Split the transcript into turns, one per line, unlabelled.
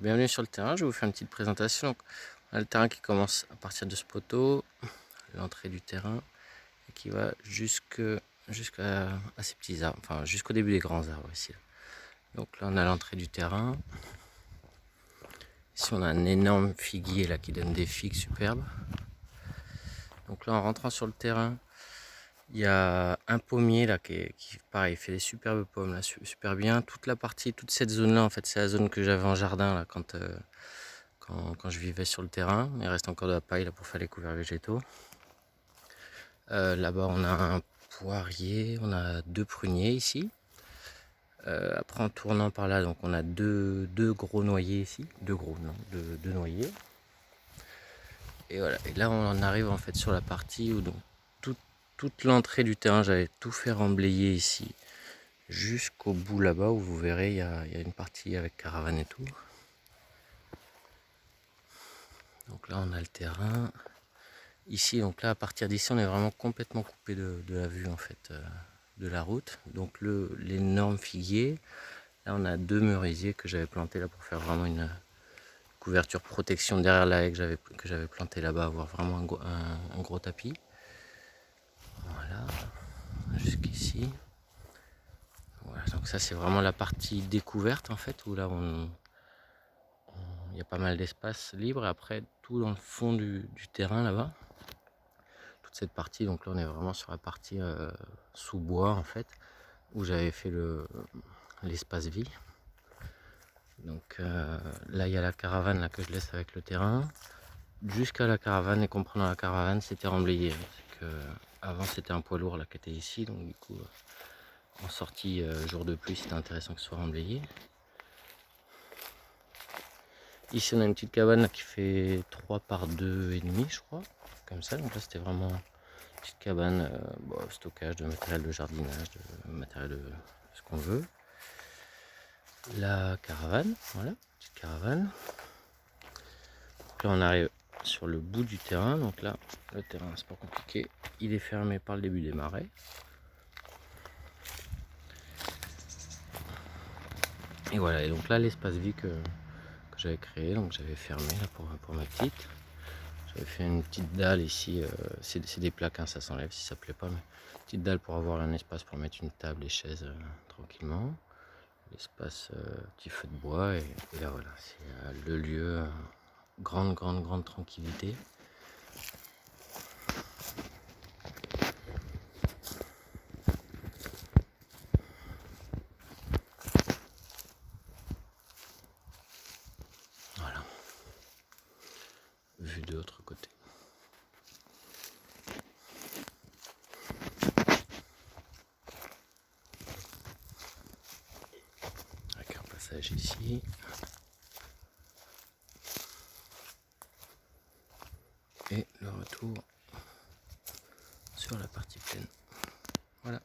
Bienvenue sur le terrain, je vais vous faire une petite présentation. Donc, on a le terrain qui commence à partir de ce poteau, l'entrée du terrain, et qui va jusqu'à ces petits arbres, enfin jusqu'au début des grands arbres ici. Donc là on a l'entrée du terrain. Ici on a un énorme figuier là qui donne des figues superbes. Donc là en rentrant sur le terrain, il y a un pommier là qui pareil, fait des superbes pommes là, super bien. Toute la partie, toute cette zone là en fait, c'est la zone que j'avais en jardin là quand je vivais sur le terrain. Il reste encore de la paille là pour faire les couverts végétaux. Là-bas on a un poirier, on a 2 pruniers ici. Après en tournant par là, donc on a deux gros noyers ici, deux noyers. Et voilà, et là on en arrive en fait sur la partie où donc toute l'entrée du terrain, j'avais tout fait remblayer ici jusqu'au bout là-bas où vous verrez il y a une partie avec caravane et tout. Donc là on a le terrain. Ici, donc là à partir d'ici on est vraiment complètement coupé de la vue en fait de la route. Donc l'énorme figuier. Là on a 2 merisiers que j'avais plantés là pour faire vraiment une couverture protection derrière la haie que j'avais planté là-bas, avoir vraiment un gros tapis. Voilà, jusqu'ici. Voilà, donc ça c'est vraiment la partie découverte en fait, où là il y a pas mal d'espace libre. Et après tout dans le fond du terrain là-bas, toute cette partie, donc là on est vraiment sur la partie sous bois en fait, où j'avais fait l'espace vie. Donc là il y a la caravane là, que je laisse avec le terrain. Jusqu'à la caravane, et comprenant la caravane, c'était remblayé. Avant c'était un poids lourd là qui était ici, donc du coup en sortie jour de pluie c'était intéressant que ce soit remblayé. Ici on a une petite cabane là, qui fait 3 par 2,5 je crois, comme ça. Donc là c'était vraiment une petite cabane, stockage de matériel de jardinage, de matériel de ce qu'on veut. La caravane, voilà, petite caravane. Donc là on arrive sur le bout du terrain, donc là le terrain c'est pas compliqué, il est fermé par le début des marais. Et voilà, et donc là l'espace vie que j'avais créé, donc j'avais fermé là pour ma petite. J'avais fait une petite dalle ici, c'est des plaques, hein, ça s'enlève si ça plaît pas, mais petite dalle pour avoir un espace pour mettre une table et chaise tranquillement. L'espace, petit feu de bois, et là voilà, c'est le lieu, grande tranquillité. Voilà, vue de l'autre côté. Avec un passage ici. Et le retour sur la partie pleine. Voilà.